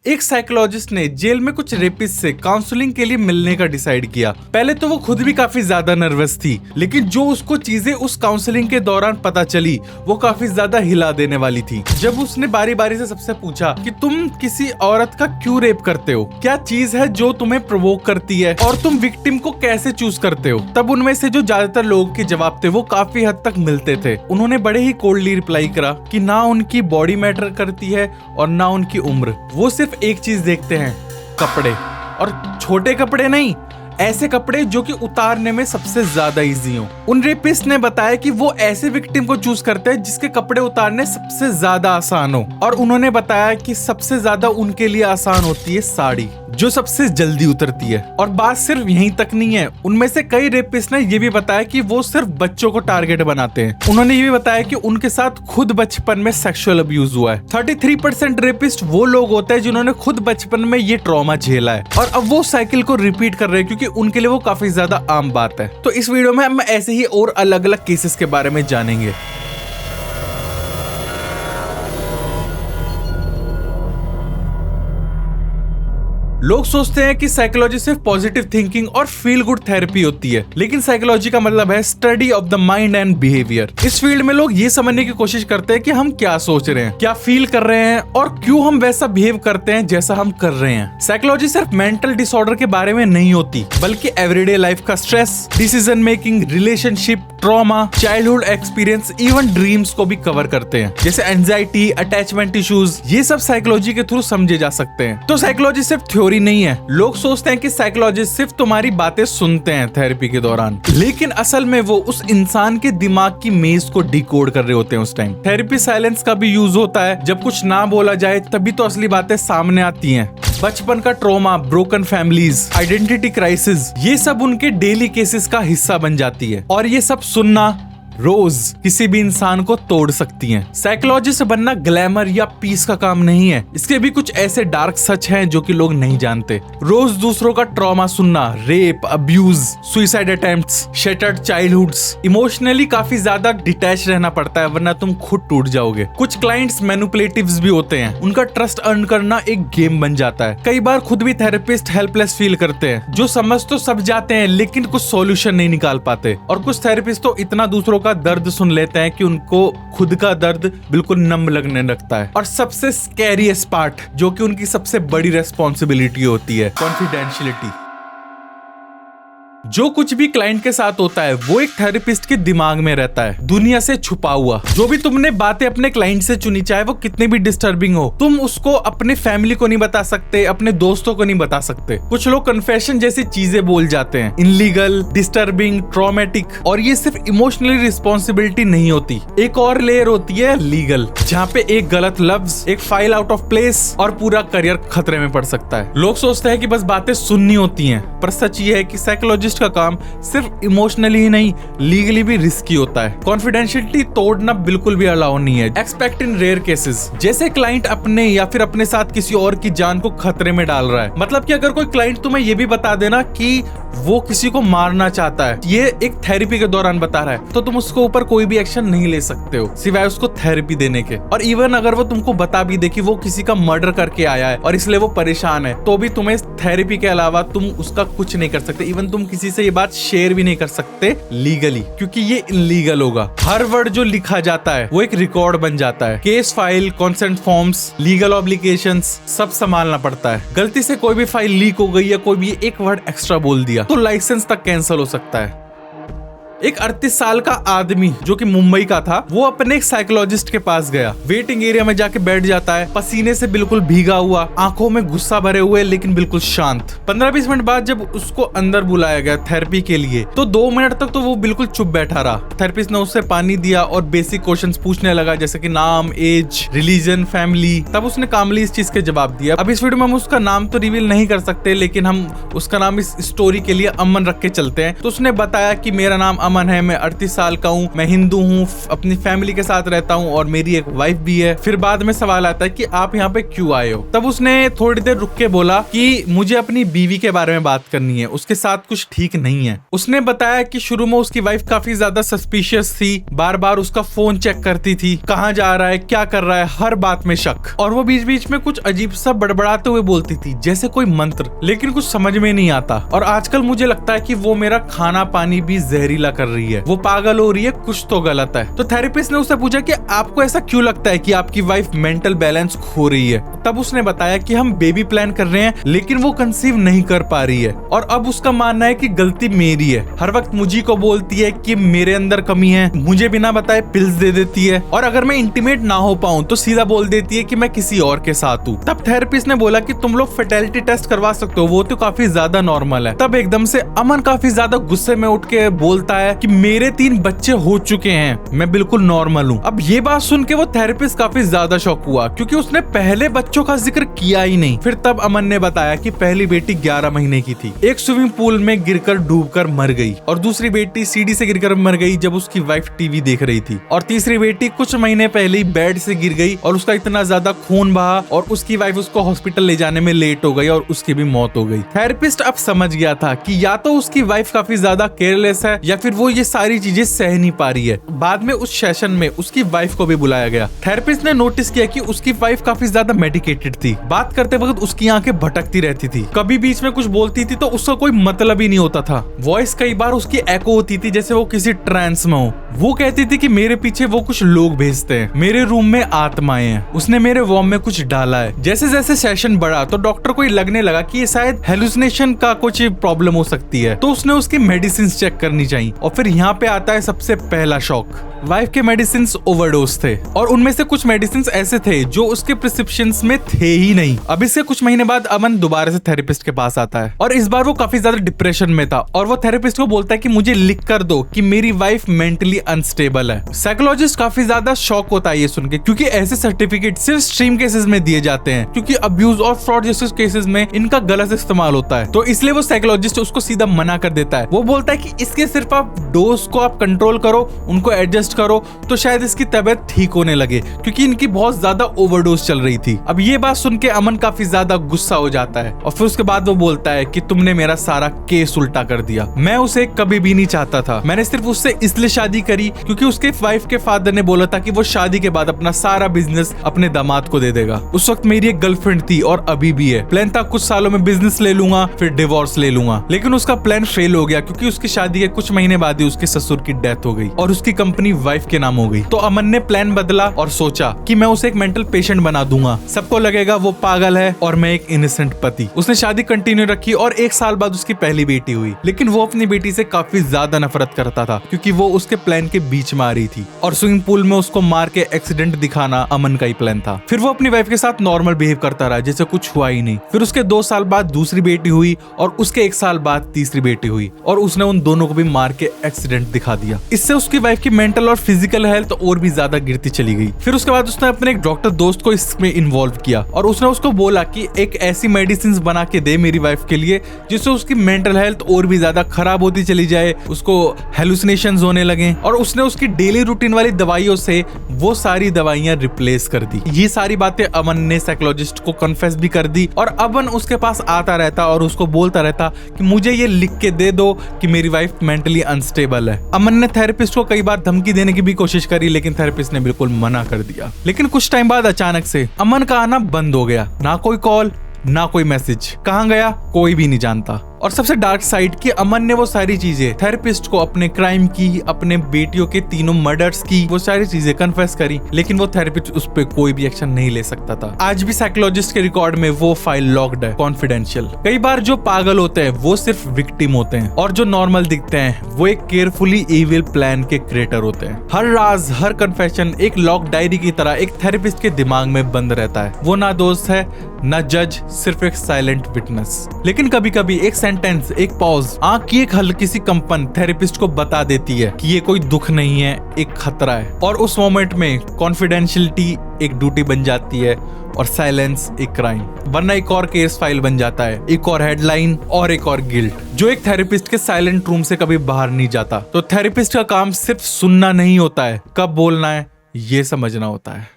एक साइकोलॉजिस्ट ने जेल में कुछ रेपिस्ट से काउंसलिंग के लिए मिलने का डिसाइड किया। पहले तो वो खुद भी काफी ज्यादा नर्वस थी, लेकिन जो उसको चीजें उस काउंसलिंग के दौरान पता चली वो काफी ज्यादा हिला देने वाली थी। जब उसने बारी बारी से सबसे पूछा कि तुम किसी औरत का क्यों रेप करते हो, क्या चीज है जो तुम्हें प्रोवोक करती है, और तुम विक्टिम को कैसे चूज करते हो, तब उनमें से जो ज्यादातर लोगों के जवाब थे वो काफी हद तक मिलते थे। उन्होंने बड़े ही कोल्डली रिप्लाई करा कि ना उनकी बॉडी मैटर करती है और ना उनकी उम्र, वो सिर्फ एक चीज देखते हैं, कपड़े। और छोटे कपड़े नहीं, ऐसे कपड़े जो कि उतारने में सबसे ज्यादा इजी हो। उन रेपिस्ट ने बताया कि वो ऐसे विक्टिम को चूज करते हैं जिसके कपड़े उतारने सबसे ज्यादा आसान हो, और उन्होंने बताया कि सबसे ज्यादा उनके लिए आसान होती है साड़ी, जो सबसे जल्दी उतरती है। और बात सिर्फ यहीं तक नहीं है, उनमें से कई रेपिस्ट ने ये भी बताया कि वो सिर्फ बच्चों को टारगेट बनाते हैं। उन्होंने ये भी बताया कि उनके साथ खुद बचपन में सेक्सुअल अब्यूज हुआ है। 33% रेपिस्ट वो लोग होते हैं जिन्होंने खुद बचपन में ये ट्रॉमा झेला है, और अब वो साइकिल को रिपीट कर रहे हैं क्योंकि उनके लिए वो काफी ज्यादा आम बात है। तो इस वीडियो में हम ऐसे ही और अलग अलग केसेस के बारे में जानेंगे। लोग सोचते हैं कि साइकोलॉजी सिर्फ पॉजिटिव थिंकिंग और फील गुड थेरेपी होती है, लेकिन साइकोलॉजी का मतलब है study of the mind and behaviour. इस फील्ड में लोग ये समझने की कोशिश करते हैं कि हम क्या सोच रहे हैं, क्या फील कर रहे हैं, और क्यों हम वैसा बिहेव करते हैं जैसा हम कर रहे हैं। साइकोलॉजी सिर्फ मेंटल डिसऑर्डर के बारे में नहीं होती, बल्कि एवरीडे लाइफ का stress, decision making, relationship, trauma, childhood experience, even dreams को भी कवर करते हैं, जैसे एंजाइटी, अटैचमेंट इश्यूज। ये सब साइकोलॉजी के थ्रू समझे जा सकते हैं। तो साइकोलॉजी सिर्फ थ्योरी नहीं है। लोग सोचते हैं कि साइकोलॉजिस्ट सिर्फ तुम्हारी बातें सुनते हैं थेरेपी के दौरान, लेकिन असल में वो उस इंसान के दिमाग की मेज को डिकोड कर रहे होते हैं उस टाइम। थेरेपी साइलेंस का भी यूज होता है, जब कुछ ना बोला जाए तभी तो असली बातें सामने आती हैं। बचपन का trauma, broken families, identity crisis, ये सब उनके डेली केसेस का हिस्सा बन जाती है, और ये सब सुनना रोज किसी भी इंसान को तोड़ सकती हैं। साइकोलॉजिस्ट बनना ग्लैमर या पीस का काम नहीं है, इसके भी कुछ ऐसे डार्क सच हैं जो कि लोग नहीं जानते। रोज दूसरों का ट्रॉमा सुनना, rape, abuse, suicide attempts, shattered childhoods, emotionally काफी ज्यादा डिटैच रहना पड़ता है, वरना तुम खुद टूट जाओगे। कुछ क्लाइंट्स मैनिपुलेटिव्स भी होते हैं, उनका ट्रस्ट अर्न करना एक गेम बन जाता है। कई बार खुद भी थेरेपिस्ट हेल्पलेस फील करते हैं, जो समझ तो सब जाते हैं लेकिन कुछ सॉल्यूशन नहीं निकाल पाते। और कुछ थेरेपिस्ट तो इतना दूसरों का दर्द सुन लेते हैं कि उनको खुद का दर्द बिल्कुल नम लगने लगता है। और सबसे स्कैरीएस्ट पार्ट, जो कि उनकी सबसे बड़ी रेस्पॉन्सिबिलिटी होती है, कॉन्फिडेंशियलिटी। जो कुछ भी क्लाइंट के साथ होता है वो एक थेरेपिस्ट के दिमाग में रहता है, दुनिया से छुपा हुआ। जो भी तुमने बातें अपने क्लाइंट से चुनी, चाहे वो कितने भी डिस्टर्बिंग हो, तुम उसको अपने फैमिली को नहीं बता सकते, अपने दोस्तों को नहीं बता सकते। कुछ लोग कन्फेशन जैसी चीजें बोल जाते हैं, इनलीगल, डिस्टर्बिंग, ट्रॉमेटिक, और ये सिर्फ इमोशनली रिस्पॉन्सिबिलिटी नहीं होती, एक और लेयर होती है लीगल, जहाँ पे एक गलत लफ्ज, एक फाइल आउट ऑफ प्लेस और पूरा करियर खतरे में पड़ सकता है। लोग सोचते हैं कि बस बातें सुननी होती हैं, पर सच ये है कि साइकोलॉजिस्ट का काम सिर्फ इमोशनली ही नहीं, लीगली भी रिस्की होता है। कॉन्फिडेंशियलिटी तोड़ना बिल्कुल भी अलाउ नहीं है, एक्सपेक्ट इन रेयर केसेस, जैसे क्लाइंट अपने या फिर अपने साथ किसी और की जान को खतरे में डाल रहा है। मतलब कि अगर कोई क्लाइंट तुम्हें ये भी बता देना कि वो किसी को मारना चाहता है, ये एक थेरेपी के दौरान बता रहा है, तो तुम उसके ऊपर कोई भी एक्शन नहीं ले सकते हो सिवाय उसको थेरेपी देने के। और इवन अगर वो तुमको बता भी दे कि वो किसी का मर्डर करके आया है और इसलिए वो परेशान है, तो भी तुम्हें थेरेपी के अलावा तुम उसका कुछ नहीं कर सकते। इवन तुम किसी से ये बात शेयर भी नहीं कर सकते लीगली, क्योंकि ये इलीगल होगा। हर वर्ड जो लिखा जाता है वो एक रिकॉर्ड बन जाता है। Case file, consent forms, legal obligations सब संभालना पड़ता है। गलती से कोई भी फाइल लीक हो गई या कोई भी एक वर्ड एक्स्ट्रा बोल दिया तो लाइसेंस तक कैंसिल हो सकता है। एक 38 साल का आदमी जो कि मुंबई का था, वो अपने एक साइकोलॉजिस्ट के पास गया। वेटिंग एरिया में जाके बैठ जाता है, पसीने से बिल्कुल भीगा हुआ, आंखों में गुस्सा भरे हुए लेकिन बिल्कुल शांत। 15-20 मिनट बाद जब उसको अंदर बुलाया गया थेरेपी के लिए, तो 2 मिनट तक तो वो बिल्कुल चुप बैठा रहा। थेरेपिस्ट ने उससे पानी दिया और बेसिक क्वेश्चंस पूछने लगा, जैसे कि नाम, एज, रिलीजन, फैमिली। तब उसने कामली इस चीज के जवाब दिया। अब इस वीडियो में हम उसका नाम तो रिवील नहीं कर सकते, लेकिन हम उसका नाम इस स्टोरी के लिए अमन रख के चलते हैं। तो उसने बताया कि मेरा नाम अमन है, मैं 38 साल का हूँ, मैं हिंदू हूँ, अपनी फैमिली के साथ रहता हूँ और मेरी एक वाइफ भी है। फिर बाद में सवाल आता है कि आप यहाँ पे क्यों आए हो। तब उसने थोड़ी देर रुक के बोला कि मुझे अपनी बीवी के बारे में बात करनी है, उसके साथ कुछ ठीक नहीं है। उसने बताया कि शुरू में उसकी वाइफ काफी ज्यादा सस्पिशियस थी, बार बार उसका फोन चेक करती थी, कहाँ जा रहा है, क्या कर रहा है, हर बात में शक, और वो बीच बीच में कुछ अजीब सा बड़बड़ाते हुए बोलती थी जैसे कोई मंत्र, लेकिन कुछ समझ में नहीं आता। और आजकल मुझे लगता है कि वो मेरा खाना पानी भी जहरीला कर रही है, वो पागल हो रही है, कुछ तो गलत है। तो थेरेपिस्ट ने उससे पूछा कि आपको ऐसा क्यों लगता है कि आपकी वाइफ मेंटल बैलेंस खो रही है। तब उसने बताया कि हम बेबी प्लान कर रहे हैं लेकिन वो कंसीव नहीं कर पा रही है, और अब उसका मानना है कि गलती मेरी है। हर वक्त मुझे को बोलती है कि मेरे अंदर कमी है, मुझे बिना बताए पिल्स दे देती है, और अगर मैं इंटीमेट ना हो पाऊं तो सीधा बोल देती है कि मैं किसी और के साथ हूँ। तब थेरेपिस्ट ने बोला कि तुम लोग फर्टिलिटी टेस्ट करवा सकते हो, वो तो काफी ज्यादा नॉर्मल है। तब एकदम से अमन काफी ज्यादा गुस्से में उठ के बोलता है कि मेरे 3 बच्चे हो चुके हैं, मैं बिल्कुल नॉर्मल हूँ। अब ये बात सुन के वो थेरेपिस्ट काफी ज्यादा शॉक हुआ क्योंकि उसने पहले बच्चों का जिक्र किया ही नहीं। फिर तब अमन ने बताया कि पहली बेटी 11 महीने की थी, एक स्विमिंग पूल में गिरकर डूबकर मर गई, और दूसरी बेटी सीढ़ी से गिरकर मर गई जब उसकी वाइफ टीवी देख रही थी, और तीसरी बेटी कुछ महीने पहले ही बेड से गिर गई और उसका इतना ज्यादा खून बहा और उसकी वाइफ उसको हॉस्पिटल ले जाने में लेट हो गई और उसकी भी मौत हो गई। थेरेपिस्ट अब समझ गया था कि या तो उसकी वाइफ काफी ज्यादा केयरलेस है या फिर वो ये सारी चीजें सह नहीं पा रही है। बाद में उस सेशन में उसकी वाइफ को भी बुलाया गया। थेरेपिस्ट ने नोटिस किया कि उसकी वाइफ काफी ज्यादा मेडिकेटेड थी, बात करते वक्त उसकी आंखें भटकती रहती थी, कभी बीच में कुछ बोलती थी तो उसका कोई मतलब ही नहीं होता था, वॉइस कई बार उसकी एको होती थी जैसे वो किसी ट्रांस में हो। वो कहती थी कि मेरे पीछे वो कुछ लोग भेजते हैं, मेरे रूम में आत्माएं हैं, उसने मेरे वॉर्म में कुछ डाला है। जैसे जैसे सेशन बढ़ा तो डॉक्टर को लगने लगा कि ये शायद हेलुसिनेशन का कुछ प्रॉब्लम हो सकती है, तो उसने उसकी मेडिसिन चेक करनी चाहिए। और फिर यहाँ पे आता है सबसे पहला शॉक। वाइफ के मेडिसिन ओवरडोज थे और उनमें से कुछ मेडिसिन ऐसे थे जो उसके प्रिस्क्रिप्शन में थे ही नहीं। अब इसके कुछ महीने बाद अमन दोबारा से थेरेपिस्ट के पास आता है और इस बार वो काफी ज्यादा डिप्रेशन में था और वो थेरेपिस्ट को बोलता है कि मुझे लिख कर दो कि मेरी वाइफ मेंटली अनस्टेबल है। साइकोलॉजिस्ट काफी ज्यादा शॉक होता है ये सुन के, क्योंकि ऐसे सर्टिफिकेट सिर्फ स्ट्रीम केसेस में दिए जाते हैं, क्योंकि अब्यूज और फ्रॉड जैसे केसेस में इनका गलत इस्तेमाल होता है। तो इसलिए वो साइकोलॉजिस्ट उसको सीधा मना कर देता है। वो बोलता है कि इसके सिर्फ आप डोज को आप कंट्रोल करो, उनको एडजस्ट करो तो शायद इसकी तबीयत ठीक होने लगे, क्योंकि इनकी बहुत ज्यादा ओवरडोज चल रही थी। अब ये बात सुन के अमन काफी ज्यादा गुस्सा हो जाता है और फिर उसके बाद वो बोलता है कि तुमने मेरा सारा केस उल्टा कर दिया, मैं उसे कभी भी नहीं चाहता था, मैंने सिर्फ उससे इसलिए शादी करी क्योंकि उसके वाइफ के फादर ने बोला था कि वो शादी के बाद अपना सारा बिजनेस अपने दामाद को दे देगा। उस वक्त मेरी एक गर्लफ्रेंड थी और अभी भी है, प्लान था कुछ सालों में बिजनेस ले लूंगा फिर डिवोर्स ले लूंगा, लेकिन उसका प्लान फेल हो गया क्योंकि उसकी शादी के कुछ महीने बाद ही उसके ससुर की डेथ हो गई और उसकी कंपनी वाइफ के नाम हो गई। तो अमन ने प्लान बदला और सोचा कि मैं उसे एक मेंटल पेशेंट बना दूंगा, सबको लगेगा वो पागल है और मैं एक इनोसेंट पति। उसने शादी कंटिन्यू रखी और 1 साल बाद उसकी पहली बेटी हुई, लेकिन वो अपनी बेटी से काफी ज्यादा नफरत करता था क्योंकि वो उसके प्लान के बीच में आ रही थी और स्विमिंग पूल में उसको मार के एक्सीडेंट दिखाना अमन का ही प्लान था। फिर वो अपनी वाइफ के साथ नॉर्मल बिहेव करता रहा जैसे कुछ हुआ ही नहीं। फिर उसके 2 साल बाद दूसरी बेटी हुई और उसके 1 साल बाद तीसरी बेटी हुई और उसने उन दोनों को भी मार के एक्सीडेंट दिखा दिया। इससे उसकी वाइफ की मेंटल और फिजिकल हेल्थ और भी ज्यादा गिरती चली गई। फिर उसके बाद उसने अपने एक डॉक्टर दोस्त को इसमें इन्वॉल्व किया और उसने उसको बोला कि एक ऐसी मेडिसिन बना के दे मेरी वाइफ के लिए जिससे उसकी मेंटल हेल्थ और भी ज्यादा खराब होती चली जाए, उसको हेलुसिनेशंस होने लगे। और उसने उसकी डेली रूटीन वाली दवाइयों से वो सारी दवाइयां रिप्लेस कर दी। ये सारी बातें अमन ने साइकोलॉजिस्ट को कन्फेस भी कर दी और अमन उसके पास आता रहता और उसको बोलता रहता कि मुझे ये लिख के दे दो कि मेरी वाइफ मेंटली अनस्टेबल है। अमन ने थेरेपिस्ट को कई बार धमकी देने की भी कोशिश करी, लेकिन थेरेपिस्ट ने बिल्कुल मना कर दिया। लेकिन कुछ टाइम बाद अचानक से अमन का आना बंद हो गया, ना कोई कॉल ना कोई मैसेज, कहाँ गया कोई भी नहीं जानता। और सबसे डार्क साइड कि अमन ने वो सारी चीजें थेरेपिस्ट को अपने क्राइम की, अपने बेटियों के 3 मर्डर्स की, वो सारी चीजें कन्फेस करी, लेकिन वो थेरेपिस्ट उस पर कोई भी एक्शन नहीं ले सकता था। आज भी साइकोलॉजिस्ट के रिकॉर्ड में वो फाइल लॉक्ड है, कॉन्फिडेंशियल। कई बार जो पागल होते हैं वो सिर्फ विक्टिम होते हैं और जो नॉर्मल दिखते हैं वो एक केयरफुली इविल प्लान के क्रिएटर होते हैं। हर राज, हर कन्फेशन एक लॉक डायरी की तरह एक थेरेपिस्ट के दिमाग में बंद रहता है। वो ना दोस्त है ना जज, सिर्फ एक साइलेंट विटनेस। लेकिन कभी कभी एक सेंटेंस, एक पॉज, आंख की एक हल्की सी कंपन थेरेपिस्ट को बता देती है कि ये कोई दुख नहीं है, एक खतरा है। और उस मोमेंट में कॉन्फिडेंशियलिटी एक ड्यूटी बन जाती है और साइलेंस एक क्राइम, वरना एक और केस फाइल बन जाता है, एक और हेडलाइन और एक और गिल्ट। जो एक थेरेपिस्ट के साइलेंट रूम से कभी बाहर नहीं जाता। तो थेरेपिस्ट का काम सिर्फ सुनना नहीं होता है, कब बोलना है ये समझना होता है।